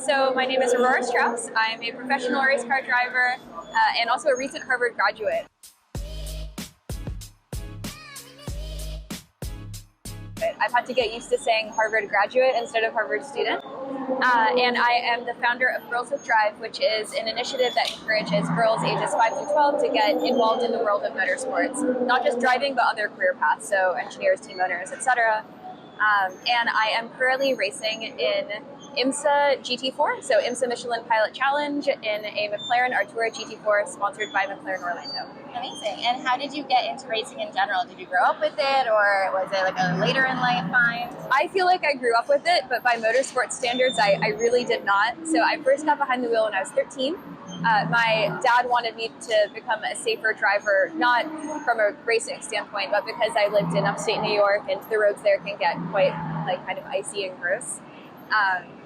So my name is Aurora Straus. I'm a professional race car driver and also a recent Harvard graduate. I've had to get used to saying Harvard graduate instead of Harvard student. And I am the founder of Girls with Drive, which is an initiative that encourages girls ages 5 to 12 to get involved in the world of motorsports. Not just driving, but other career paths, so engineers, team owners, etc. And I am currently racing in IMSA GT4, so IMSA Michelin Pilot Challenge in a McLaren Artura GT4 sponsored by McLaren Orlando. Amazing. And how did you get into racing in general? Did you grow up with it, or was it like a later in life find? I feel like I grew up with it, but by motorsport standards, I really did not. So I first got behind the wheel when I was 13. My dad wanted me to become a safer driver, not from a racing standpoint, but because I lived in upstate New York and the roads there can get quite kind of icy and gross.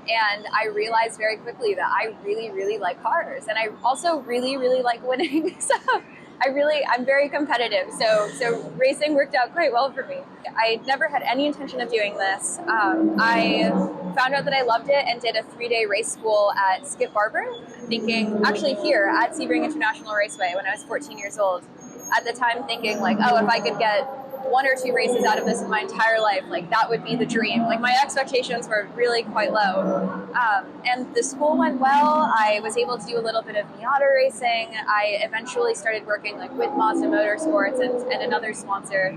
And I realized very quickly that I really like cars, and I also really like winning. So I'm very competitive. So racing worked out quite well for me. I never had any intention of doing this. I found out that I loved it and did a 3-day race school at Skip Barber, actually here at Sebring International Raceway when I was 14 years old. At the time thinking like, oh, if I could get 1 or 2 races out of this in my entire life, like that would be the dream. Like my expectations were really quite low. And the school went well. I was able to do a little bit of Miata racing. I eventually started working like with Mazda Motorsports and another sponsor.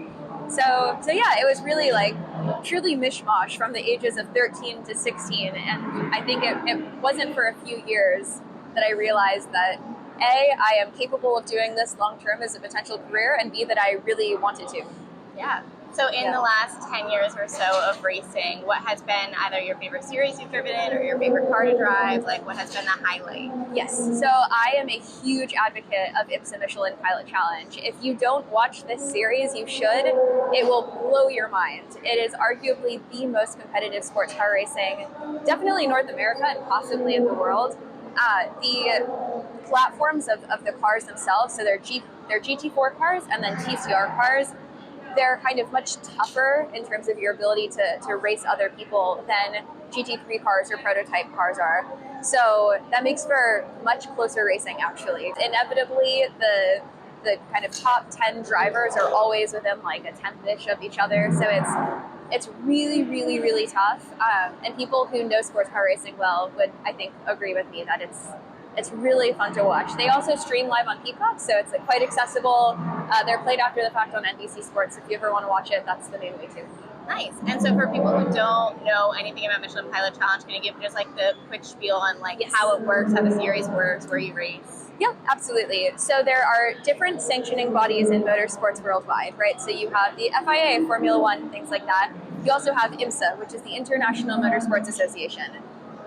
So yeah, it was really like truly mishmash from the ages of 13 to 16. And I think it wasn't for a few years that I realized that A, I am capable of doing this long term as a potential career, and B, that I really wanted to. Yeah. So in the last 10 years or so of racing, what has been either your favorite series you've driven in or your favorite car to drive? Like what has been the highlight? Yes. So I am a huge advocate of IMSA Michelin Pilot Challenge. If you don't watch this series, you should. It will blow your mind. It is arguably the most competitive sports car racing, definitely in North America and possibly in the world. The platforms of the cars themselves, so they're GT4 cars and then TCR cars, they're kind of much tougher in terms of your ability to race other people than GT3 cars or prototype cars are. So that makes for much closer racing, actually. Inevitably, the kind of top 10 drivers are always within like a 10th-ish of each other. So it's really tough. And people who know sports car racing well would, I think, agree with me that it's really fun to watch. They also stream live on Peacock, so it's quite accessible. They're played after the fact on NBC Sports. If you ever want to watch it, that's the main way too. Nice. And so for people who don't know anything about Michelin Pilot Challenge, can you give just like the quick spiel on like how it works, how the series works, where you race? Yeah, absolutely. So there are different sanctioning bodies in motorsports worldwide, right? So you have the FIA, Formula One, things like that. You also have IMSA, which is the International Motorsports Association.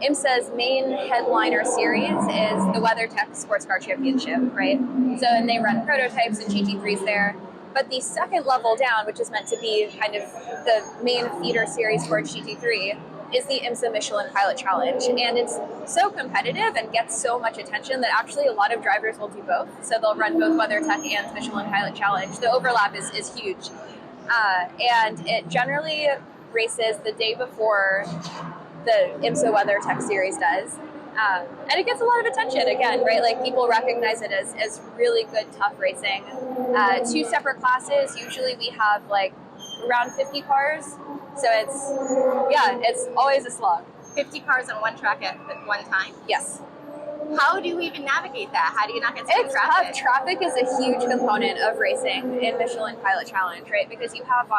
IMSA's main headliner series is the WeatherTech Sports Car Championship, right? So, and they run prototypes and GT3s there. But the second level down, which is meant to be kind of the main feeder series for GT3, is the IMSA Michelin Pilot Challenge. And it's so competitive and gets so much attention that actually a lot of drivers will do both. So they'll run both WeatherTech and Michelin Pilot Challenge. The overlap is huge. And it generally races the day before the IMSA WeatherTech series does. And it gets a lot of attention again, right? Like people recognize it as really good, tough racing. 2 separate classes. Usually we have like around 50 cars. So it's always a slog. 50 cars on one track at one time? Yes. How do you even navigate that? How do you not get stuck in traffic? Tough. Traffic is a huge component of racing in Michelin Pilot Challenge, right? Because you have,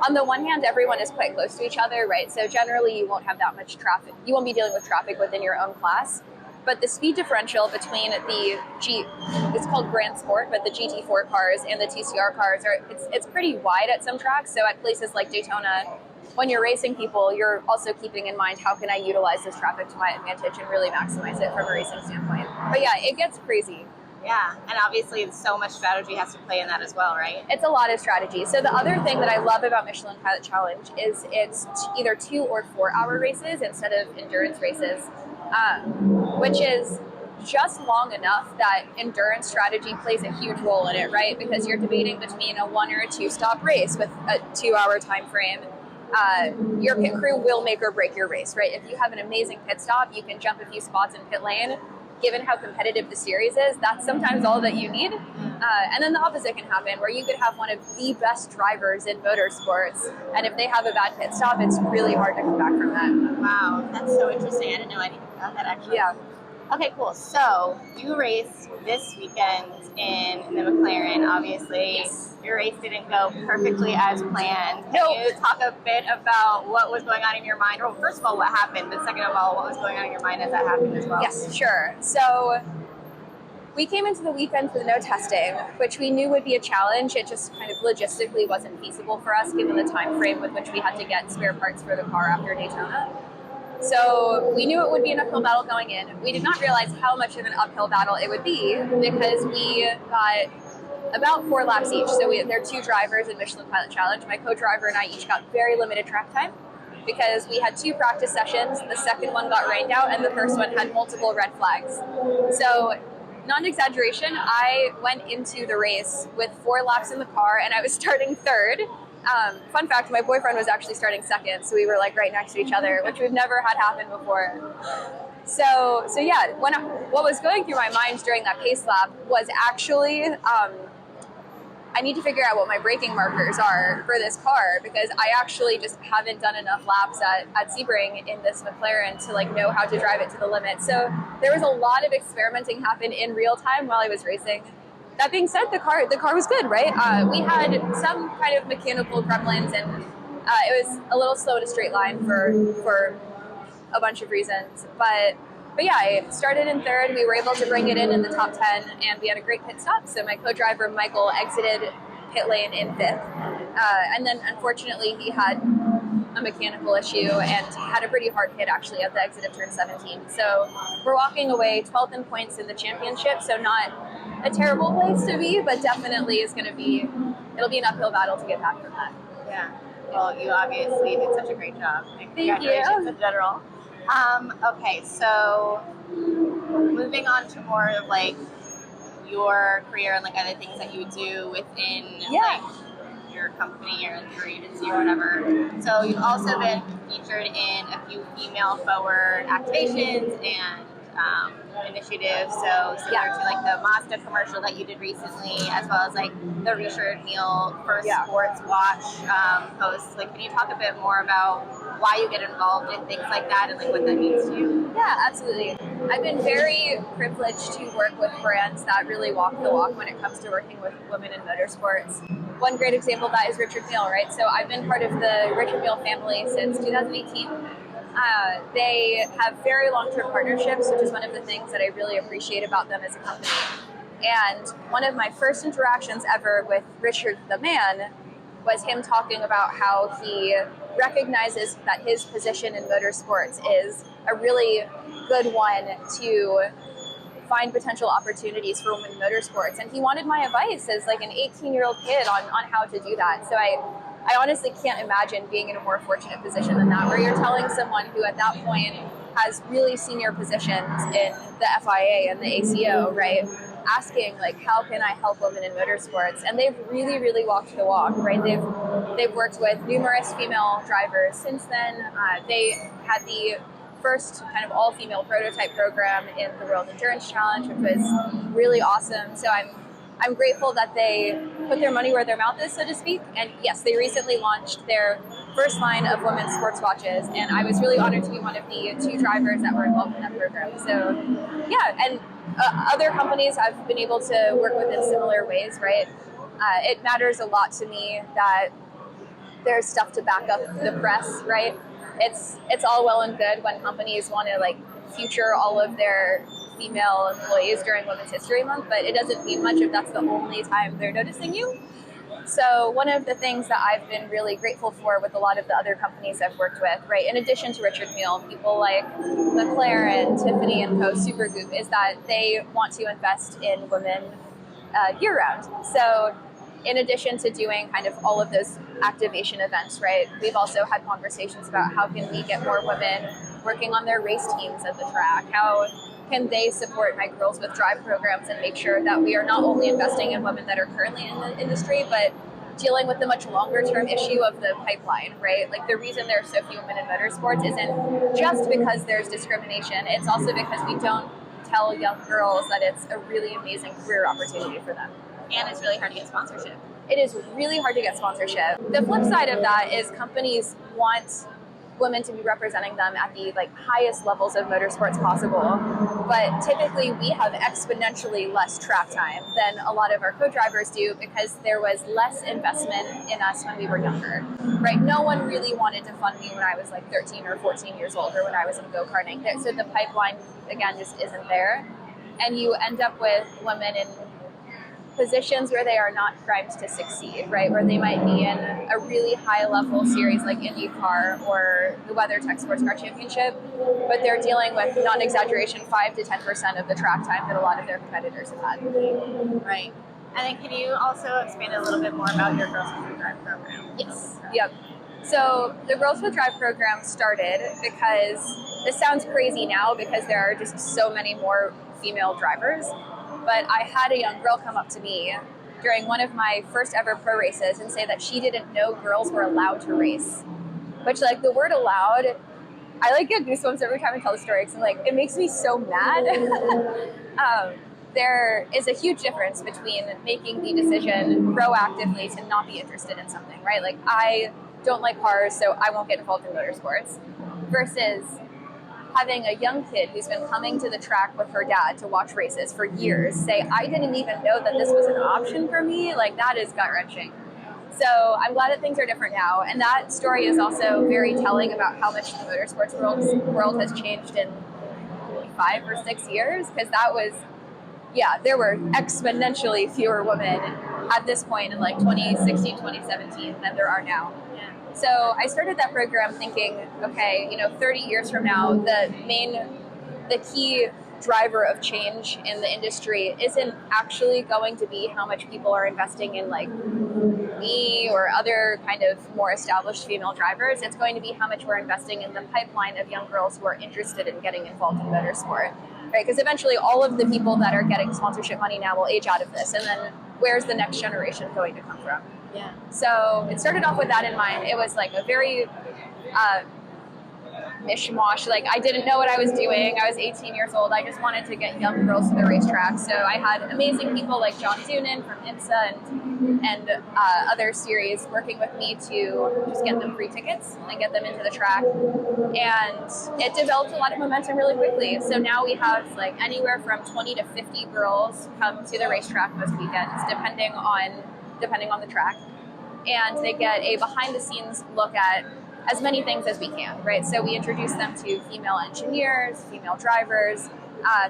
on the one hand, everyone is quite close to each other, right? So generally you won't have that much traffic. You won't be dealing with traffic within your own class. But the speed differential between it's called Grand Sport, but the GT4 cars and the TCR cars, it's pretty wide at some tracks. So at places like Daytona, when you're racing people, you're also keeping in mind, how can I utilize this traffic to my advantage and really maximize it from a racing standpoint? But yeah, it gets crazy. Yeah, and obviously so much strategy has to play in that as well, right? It's a lot of strategy. So the other thing that I love about Michelin Pilot Challenge is it's either 2 or 4 hour races instead of endurance races, which is just long enough that endurance strategy plays a huge role in it, right? Because you're debating between a 1 or a 2 stop race with a 2 hour time frame your pit crew will make or break your race, right? If you have an amazing pit stop, you can jump a few spots in pit lane. Given how competitive the series is, that's sometimes all that you need. And then the opposite can happen, where you could have one of the best drivers in motorsports, and if they have a bad pit stop, it's really hard to come back from that. Wow, that's so interesting. I didn't know anything about that, actually. Yeah. Okay, cool. So you raced this weekend in the McLaren, obviously. Yes. Your race didn't go perfectly as planned. Can Nope. you talk a bit about what was going on in your mind? Or first of all, what happened, but second of all, what was going on in your mind as that happened as well? Yes, sure. So we came into the weekend with no testing, which we knew would be a challenge. It just kind of logistically wasn't feasible for us given the time frame with which we had to get spare parts for the car after Daytona. So we knew it would be an uphill battle going in. We did not realize how much of an uphill battle it would be because we got about 4 laps each. So there are 2 drivers in Michelin Pilot Challenge. My co-driver and I each got very limited track time because we had 2 practice sessions. The second one got rained out and the first one had multiple red flags. So non-exaggeration, I went into the race with 4 laps in the car and I was starting 3rd. Fun fact, my boyfriend was actually starting 2nd, so we were like right next to each other, which we've never had happen before. So yeah, what was going through my mind during that pace lap was actually, I need to figure out what my braking markers are for this car because I actually just haven't done enough laps at Sebring in this McLaren to like know how to drive it to the limit. So there was a lot of experimenting happen in real time while I was racing. That being said, the car was good, right? We had some kind of mechanical gremlins, and it was a little slow in a straight line for a bunch of reasons. But yeah, I started in 3rd. We were able to bring it in the top 10, and we had a great pit stop. So my co-driver Michael exited pit lane in 5th, and then unfortunately he had a mechanical issue and had a pretty hard hit actually at the exit of turn 17. So we're walking away 12th in points in the championship. So not a terrible place to be, but definitely it'll be an uphill battle to get back from that. Yeah. Well, you obviously did such a great job. Thank Congratulations you. in general. Okay, so moving on to more of like your career and like other things that you do within like your company or your agency or whatever. So you've also been featured in a few female forward activations and initiatives, so similar to like the Mazda commercial that you did recently, as well as like the Richard Mille first sports watch post. Like, can you talk a bit more about why you get involved in things like that and like what that means to you? Yeah, absolutely. I've been very privileged to work with brands that really walk the walk when it comes to working with women in motorsports. One great example of that is Richard Mille, right? So I've been part of the Richard Mille family since 2018. They have very long-term partnerships, which is one of the things that I really appreciate about them as a company. And one of my first interactions ever with Richard the man was him talking about how he recognizes that his position in motorsports is a really good one to find potential opportunities for women in motorsports. And he wanted my advice as like an 18-year-old kid on how to do that. So I honestly can't imagine being in a more fortunate position than that, where you're telling someone who at that point has really senior positions in the FIA and the ACO, right? Asking like, how can I help women in motorsports? And they've really, really walked the walk, right? They've worked with numerous female drivers since then. They had the first kind of all-female prototype program in the World Endurance Challenge, which was really awesome. So I'm grateful that they put their money where their mouth is, so to speak. And yes, they recently launched their first line of women's sports watches, and I was really honored to be one of the 2 drivers that were involved in that program. So yeah, and other companies I've been able to work with in similar ways, right? It matters a lot to me that there's stuff to back up the press, right? It's all well and good when companies want to like feature all of their female employees during Women's History Month, but it doesn't mean much if that's the only time they're noticing you. So one of the things that I've been really grateful for with a lot of the other companies I've worked with, right, in addition to Richard Mille, people like McLaren, Tiffany Co, Supergoop, is that they want to invest in women year-round. So in addition to doing kind of all of those activation events, right, we've also had conversations about how can we get more women working on their race teams at the track, how can they support my Girls with Drive programs and make sure that we are not only investing in women that are currently in the industry, but dealing with the much longer term issue of the pipeline, right? Like the reason there are so few women in motorsports isn't just because there's discrimination. It's also because we don't tell young girls that it's a really amazing career opportunity for them. And it's really hard to get sponsorship. It is really hard to get sponsorship. The flip side of that is companies want women to be representing them at the highest levels of motorsports possible, but typically we have exponentially less track time than a lot of our co-drivers do because there was less investment in us when we were younger, right? No one really wanted to fund me when I was 13 or 14 years old, or when I was in go-karting. So the pipeline, again, just isn't there, and you end up with women in positions where they are not primed to succeed, right? Where they might be in a really high level series like IndyCar or the WeatherTech Sports Car Championship, but they're dealing with, non-exaggeration, 5 to 10% of the track time that a lot of their competitors have had. Right. And then can you also expand a little bit more about your Girls with Drive program? Yes. Yep. So the Girls with Drive program started because, this sounds crazy now because there are just so many more female drivers, but I had a young girl come up to me during one of my first ever pro races and say that she didn't know girls were allowed to race. Which, the word allowed, I get goosebumps every time I tell the story because it makes me so mad. There is a huge difference between making the decision proactively to not be interested in something, right? I don't like cars, so I won't get involved in motorsports, versus having a young kid who's been coming to the track with her dad to watch races for years say, I didn't even know that this was an option for me. That is gut-wrenching. So I'm glad that things are different now. And that story is also very telling about how much the motorsports world has changed in 5 or 6 years, because that was, there were exponentially fewer women at this point in 2016, 2017 than there are now. So I started that program thinking, okay, 30 years from now, the key driver of change in the industry isn't actually going to be how much people are investing in me or other kind of more established female drivers. It's going to be how much we're investing in the pipeline of young girls who are interested in getting involved in motorsport, right? Because eventually all of the people that are getting sponsorship money now will age out of this, and then where's the next generation going to come from? Yeah. So it started off with that in mind. It was a very mishmash. I didn't know what I was doing. I was 18 years old. I just wanted to get young girls to the racetrack. So I had amazing people like John Doonan from IMSA and other series working with me to just get them free tickets and get them into the track. And it developed a lot of momentum really quickly. So now we have anywhere from 20 to 50 girls come to the racetrack most weekends, depending on the track, and they get a behind-the-scenes look at as many things as we can, right? So we introduce them to female engineers, female drivers,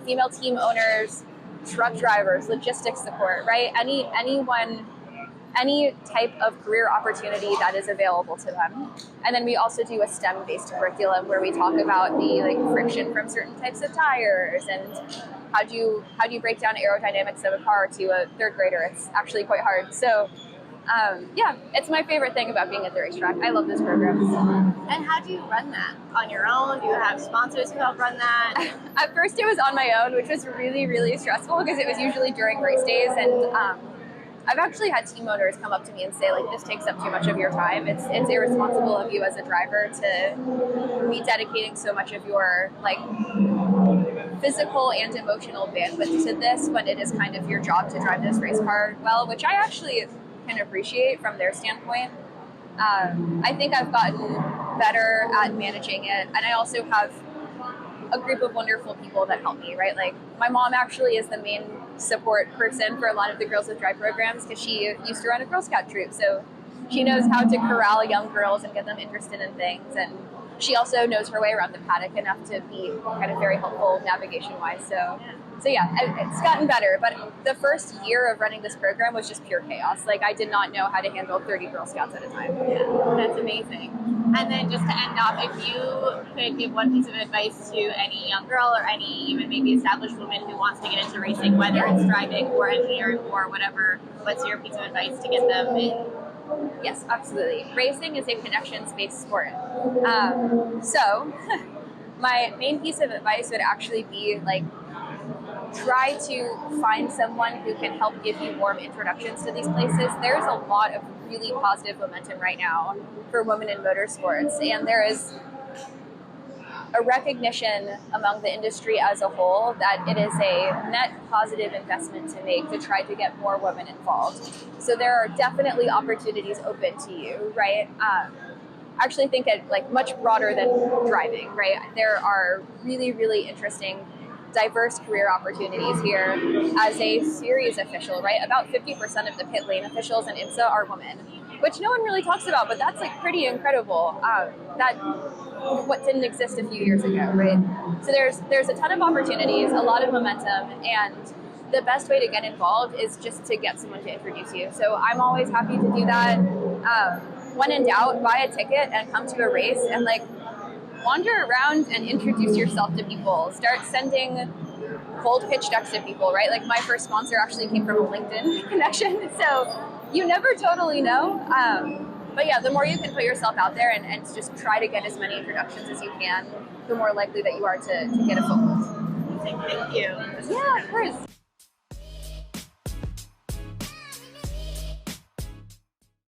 female team owners, truck drivers, logistics support, right? Any type of career opportunity that is available to them. And then we also do a STEM-based curriculum where we talk about the friction from certain types of tires and how do you break down aerodynamics of a car to a third grader. It's actually quite hard. So it's my favorite thing about being at the racetrack. I love this program. And how do you run that? On your own? Do you have sponsors who help run that? At first it was on my own, which was really, really stressful because it was usually during race days, and I've actually had team owners come up to me and say, this takes up too much of your time. It's irresponsible of you as a driver to be dedicating so much of your physical and emotional bandwidth to this when it is kind of your job to drive this race car well, which I actually can appreciate from their standpoint. I think I've gotten better at managing it, and I also have a group of wonderful people that help me, right? My mom actually is the main support person for a lot of the Girls with Drive programs because she used to run a Girl Scout troop, so she knows how to corral young girls and get them interested in things, and she also knows her way around the paddock enough to be kind of very helpful navigation-wise. So it's gotten better, but the first year of running this program was just pure chaos. I did not know how to handle 30 Girl Scouts at a time. Yeah, that's amazing. And then just to end off, if you could give one piece of advice to any young girl or any even maybe established woman who wants to get into racing, whether it's driving or engineering or whatever, what's your piece of advice to get them in? Yes, absolutely. Racing is a connections-based sport. So my main piece of advice would actually be try to find someone who can help give you warm introductions to these places. There's a lot of really positive momentum right now for women in motorsports, and there is a recognition among the industry as a whole that it is a net positive investment to make to try to get more women involved. So there are definitely opportunities open to you, right? I actually think it like much broader than driving, right? There are really, really interesting, diverse career opportunities here as a series official, right? About 50% of the pit lane officials in IMSA are women, which no one really talks about, but that's like pretty incredible. That what didn't exist a few years ago, right? So there's a ton of opportunities, a lot of momentum, and the best way to get involved is just to get someone to introduce you. So I'm always happy to do that. When in doubt, buy a ticket and come to a race and like wander around and introduce yourself to people. Start sending cold pitch decks to people, right? Like my first sponsor actually came from a LinkedIn connection, so you never totally know. But yeah, the more you can put yourself out there and just try to get as many introductions as you can, the more likely that you are to get a foothold. Thank you. Yeah, of course.